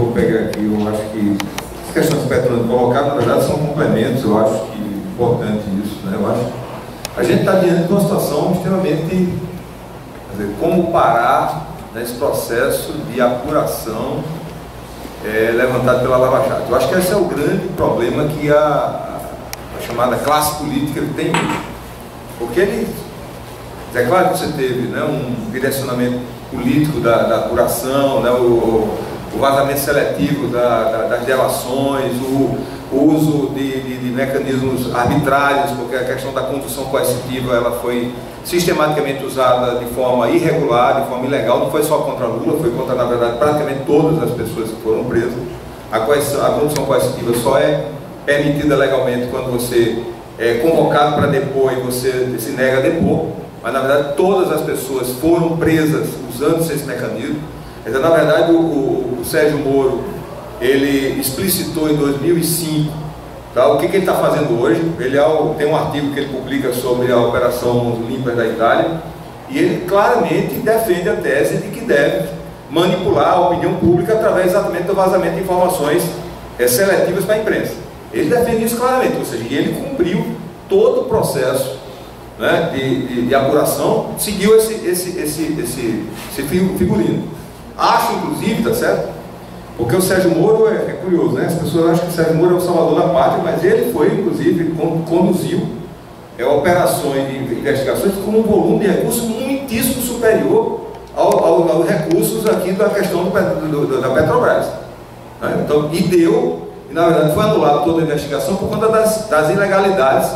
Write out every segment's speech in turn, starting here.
Vou pegar aqui, eu acho que as questões que o Petrônio colocado, na verdade, são complementos, eu acho que é importante isso, né? Eu acho que a gente está diante de uma situação extremamente, quer dizer, como parar nesse processo de apuração levantado pela Lava Jato. Eu acho que esse é o grande problema que a chamada classe política tem hoje. Porque é claro que você teve, né, um direcionamento político da apuração, né, o vazamento seletivo das delações, o uso de mecanismos arbitrários, porque a questão da condução coercitiva ela foi sistematicamente usada de forma irregular, de forma ilegal, não foi só contra Lula, foi contra, na verdade, praticamente todas as pessoas que foram presas. A condução coercitiva só é permitida legalmente quando você é convocado para depor e você se nega a depor, mas na verdade todas as pessoas foram presas usando esse mecanismo. Então, na verdade, o Sérgio Moro, ele explicitou em 2005, tá, o que ele está fazendo hoje. Ele tem um artigo que ele publica sobre a Operação Limpas da Itália, e ele claramente defende a tese de que deve manipular a opinião pública através exatamente do vazamento de informações seletivas para a imprensa. Ele defende isso claramente, ou seja, ele cumpriu todo o processo, né, de apuração, seguiu esse figurino. Acho, inclusive, tá certo? Porque o Sérgio Moro é curioso, né? As pessoas acham que o Sérgio Moro é o salvador da pátria, mas ele foi, inclusive, conduziu operações de investigações com um volume de recursos muitíssimo superior aos recursos aqui da questão da Petrobras. Né? Então, e na verdade foi anulada toda a investigação por conta das ilegalidades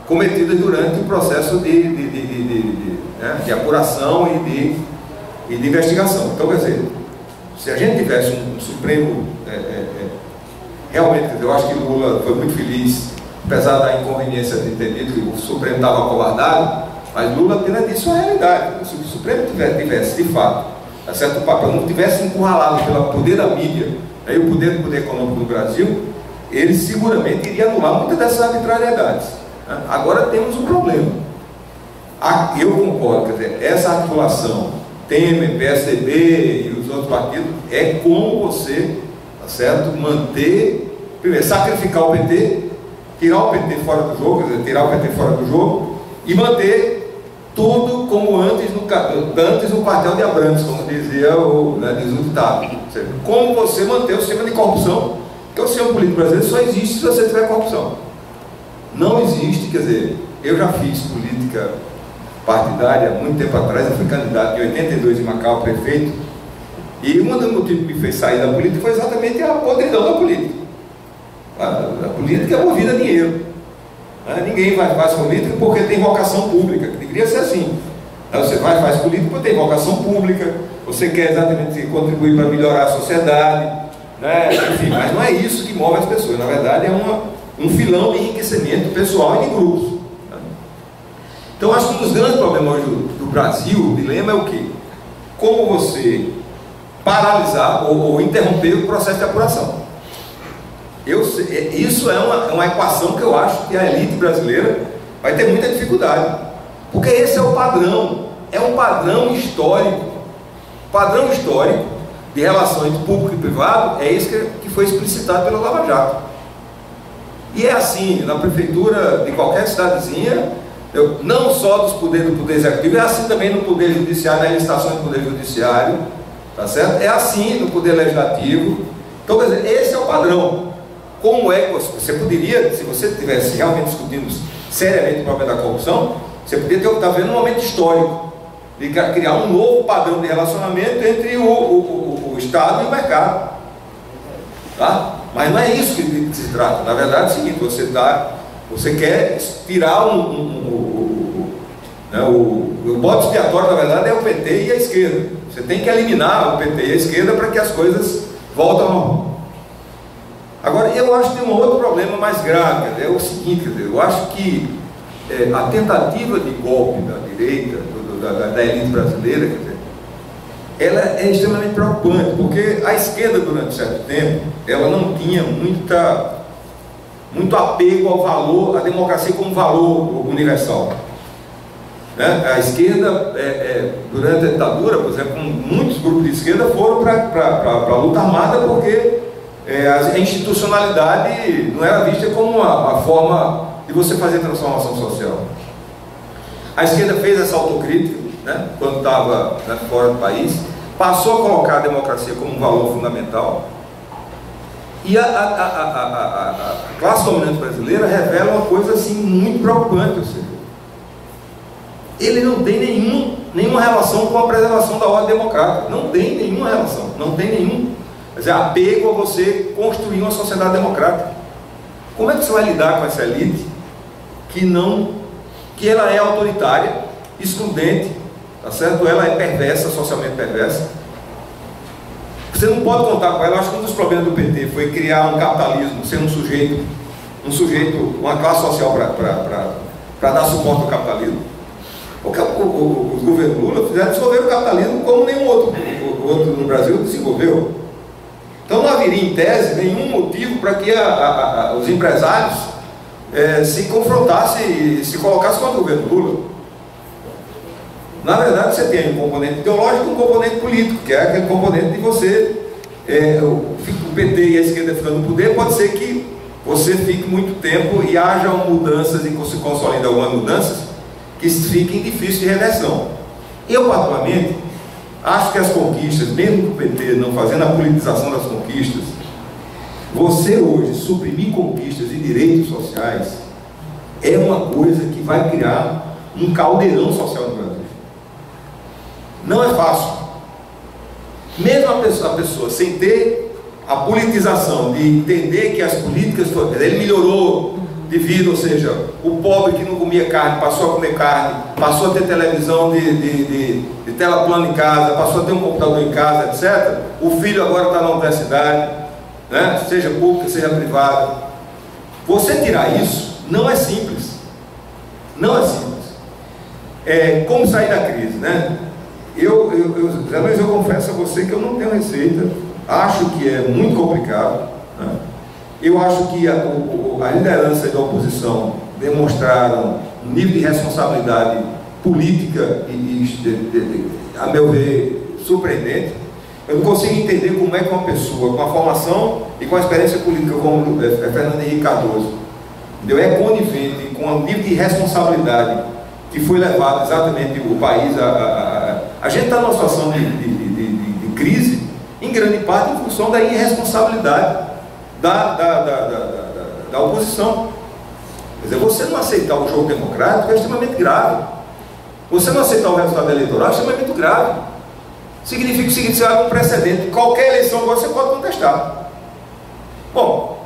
cometidas durante o processo de apuração e de investigação. Então, quer dizer, se a gente tivesse um Supremo realmente, quer dizer, eu acho que Lula foi muito feliz, apesar da inconveniência de ter dito que o Supremo estava acovardado, mas Lula apenas disse a realidade. Se o Supremo tivesse de fato, a certo papel, não tivesse encurralado pelo poder da mídia, e o poder econômico do Brasil, ele seguramente iria anular muitas dessas arbitrariedades. Né? Agora temos um problema. Eu concordo, quer dizer, essa articulação Temer, PSDB e os outros partidos, é como você, tá certo, manter, primeiro, sacrificar o PT, tirar o PT fora do jogo, quer dizer, tirar o PT fora do jogo e manter tudo como antes no quartel de Abrantes, como dizia diz o ditado. Como você manter o sistema de corrupção, porque o sistema político brasileiro só existe se você tiver corrupção. Não existe, quer dizer, eu já fiz política partidária há muito tempo atrás, eu fui candidato em 82 em Macau, prefeito, e um dos motivos que me fez sair da política foi exatamente a podridão da política. A política é movida a dinheiro. Ninguém faz política porque tem vocação pública, que deveria ser assim. Você faz política porque tem vocação pública, você quer exatamente contribuir para melhorar a sociedade, né? Enfim, mas não é isso que move as pessoas. Na verdade, é um filão de enriquecimento pessoal e de grupos. Então, acho que um dos grandes problemas hoje do Brasil, o dilema é o quê? Como você paralisar ou interromper o processo de apuração. Isso é uma equação que eu acho que a elite brasileira vai ter muita dificuldade. Porque esse é o padrão, é um padrão histórico. O padrão histórico de relação entre público e privado é esse que foi explicitado pela Lava Jato. E é assim, na prefeitura de qualquer cidadezinha, não só do poder executivo, é assim também no poder judiciário, na licitação do poder judiciário, tá certo? É assim no poder legislativo. Então, quer dizer, esse é o padrão. Como é que você poderia, se você estivesse realmente discutindo seriamente o problema da corrupção, você poderia estar vendo um momento histórico de criar um novo padrão de relacionamento entre o Estado e o mercado, tá? Mas não é isso que se trata. Na verdade é o seguinte, você quer tirar o bode expiatório, na verdade, é o PT e a esquerda. Você tem que eliminar o PT e a esquerda para que as coisas voltem ao normal. Agora, eu acho que tem um outro problema mais grave, é o seguinte, eu acho que a tentativa de golpe da direita, da elite brasileira, ela é extremamente preocupante, porque a esquerda, durante certo tempo, ela não tinha muito apego ao valor, à democracia como valor universal. né? A esquerda, durante a ditadura, por exemplo, muitos grupos de esquerda foram para a luta armada porque a institucionalidade não era vista como uma forma de você fazer transformação social. A esquerda fez essa autocrítica, né, quando estava, né, fora do país, passou a colocar a democracia como um valor fundamental, e a classe dominante brasileira revela uma coisa assim muito preocupante, ou seja, ele não tem nenhuma relação com a preservação da ordem democrática, não tem nenhuma relação, não tem nenhum, quer dizer, apego a você construir uma sociedade democrática. Como é que você vai lidar com essa elite que ela é autoritária, excludente, tá certo? Ela é perversa, socialmente perversa. Você não pode contar com ela. Eu acho que um dos problemas do PT foi criar um capitalismo, ser um sujeito, uma classe social para dar suporte ao capitalismo. Os governos Lula fizeram desenvolver o capitalismo como nenhum outro no Brasil desenvolveu. Então não haveria, em tese, nenhum motivo para que os empresários se confrontassem e se colocassem contra o governo Lula. Na verdade, você tem um componente ideológico e um componente político, que é aquele componente de você, o PT e a esquerda ficando no poder, pode ser que você fique muito tempo e haja mudanças e se consolidem algumas mudanças que fiquem difíceis de reversão. Eu, particularmente, acho que as conquistas, mesmo que o PT não fazendo a politização das conquistas, você hoje suprimir conquistas e direitos sociais é uma coisa que vai criar um caldeirão social no Brasil. Não é fácil. Mesmo a pessoa sem ter a politização de entender que as políticas, ele melhorou de vida, ou seja, o pobre que não comia carne passou a comer carne, passou a ter televisão de tela plana em casa, passou a ter um computador em casa, etc. O filho agora está na universidade, né? Seja pública, seja privada. Você tirar isso não é simples. Não é simples. Como sair da crise, né? Zé Luiz, eu confesso a você que eu não tenho receita. Acho que é muito complicado, né? Eu acho que a liderança da oposição demonstraram um nível de responsabilidade política a meu ver, surpreendente. Eu não consigo entender como é que uma pessoa com a formação e com a experiência política como Fernando Henrique Cardoso é conivente com o nível de responsabilidade que foi levado exatamente o país a gente está numa situação de crise, em grande parte em função da irresponsabilidade da oposição. Quer dizer, você não aceitar o jogo democrático é extremamente grave. Você não aceitar o resultado eleitoral é extremamente grave. Significa o seguinte: você vai um precedente, qualquer eleição você pode contestar. Bom,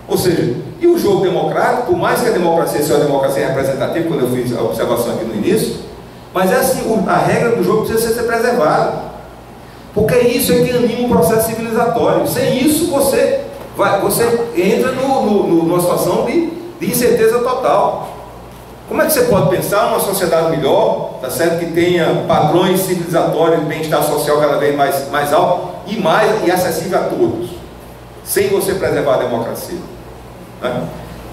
ou seja, e o jogo democrático, por mais que a democracia seja uma democracia representativa, quando eu fiz a observação aqui no início, mas é assim, a regra do jogo precisa ser preservada, porque isso é que anima um processo civilizatório. Sem isso você entra numa situação de incerteza total. Como é que você pode pensar numa sociedade melhor, tá certo, que tenha padrões civilizatórios de bem-estar social cada vez mais alto e acessível a todos, sem você preservar a democracia, né?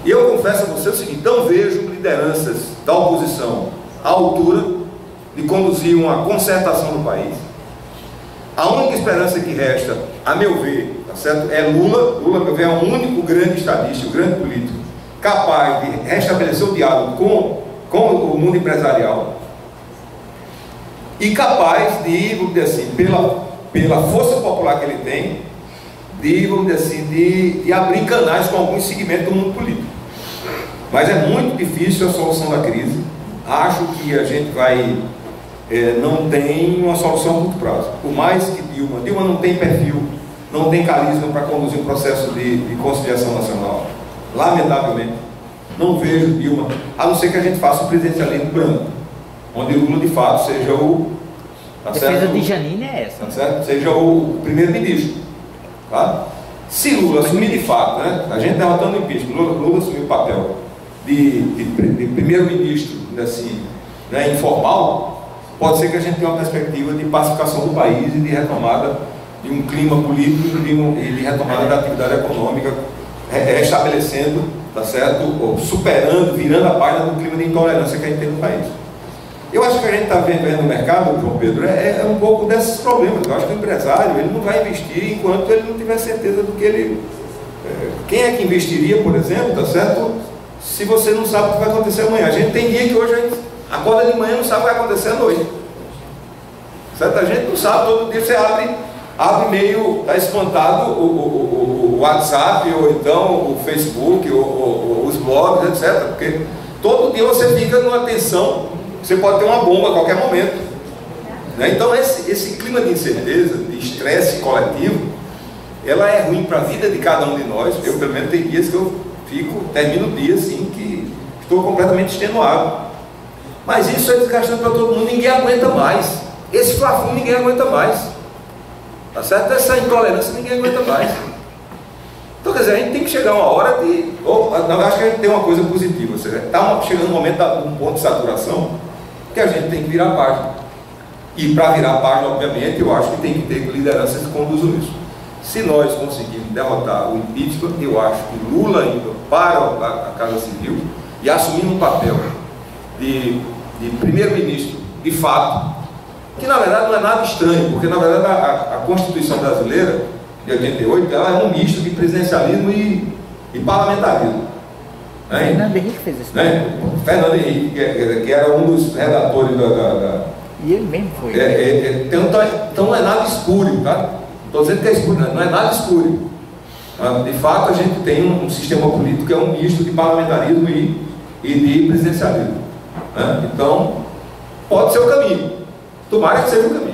E eu confesso a você o seguinte: não vejo lideranças da oposição à altura de conduzir uma concertação no país. A única esperança que resta, a meu ver, tá certo, é Lula. Lula, a meu ver, é o único grande estadista, o grande político capaz de restabelecer o diálogo com o mundo empresarial e capaz de, vamos dizer assim, pela força popular que ele tem, vamos dizer assim, de abrir canais com alguns segmentos do mundo político. Mas é muito difícil a solução da crise. Acho que a gente não tem uma solução a curto prazo. Por mais que Dilma não tem perfil, não tem carisma para conduzir um processo de conciliação nacional. Lamentavelmente, não vejo Dilma, a não ser que a gente faça um presidencialismo branco, onde Lula de fato seja a defesa de Janine é essa, tá certo? Seja o primeiro-ministro, tá? Se Lula assumir de fato, né? A gente derrotando o impeachment, Lula assumir o papel de primeiro-ministro, assim, né, informal, pode ser que a gente tenha uma perspectiva de pacificação do país e de retomada de um clima político e de retomada da atividade econômica, restabelecendo, tá certo, ou superando, virando a página do clima de intolerância que a gente tem no país. Eu acho que a gente está vendo no mercado, João Pedro, é um pouco desses problemas. Eu acho que o empresário ele não vai investir enquanto ele não tiver certeza do que ele... Quem é que investiria, por exemplo, tá certo? Se você não sabe o que vai acontecer amanhã. A gente tem dia que hoje a gente acorda de manhã e não sabe o que vai acontecer à noite. Certo? A gente não sabe, todo dia você abre meio, está espantado o WhatsApp, ou então o Facebook, ou os blogs, etc. Porque todo dia você fica numa tensão, você pode ter uma bomba a qualquer momento. Né? Então esse clima de incerteza, de estresse coletivo, ela é ruim para a vida de cada um de nós. Eu, pelo menos, tem dias que eu termino o dia assim, que estou completamente extenuado. Mas isso é desgastante para todo mundo, ninguém aguenta mais. Esse fla-flu ninguém aguenta mais. Tá certo? Essa intolerância ninguém aguenta mais. Então, quer dizer, a gente tem que chegar a uma hora de... Não, acho que a gente tem uma coisa positiva. Ou seja, está chegando um momento de um ponto de saturação que a gente tem que virar a página. E para virar a página, obviamente, eu acho que tem que ter lideranças que conduzam isso. Se nós conseguirmos derrotar o impeachment, eu acho que Lula indo para a Casa Civil e assumindo um papel de primeiro-ministro de fato, que na verdade não é nada estranho, porque na verdade a Constituição brasileira de 88 ela é um misto de presidencialismo e parlamentarismo. Né? Fernando Henrique fez isso. Né? Fernando Henrique, que era um dos redatores E ele mesmo foi. Então não é nada espúrio, tá? Não estou dizendo que é espúrio, não é nada espúrio. De fato, a gente tem um sistema político que é um misto de parlamentarismo e de presidencialismo. Né? Então, pode ser o caminho. Tomara que seja o caminho.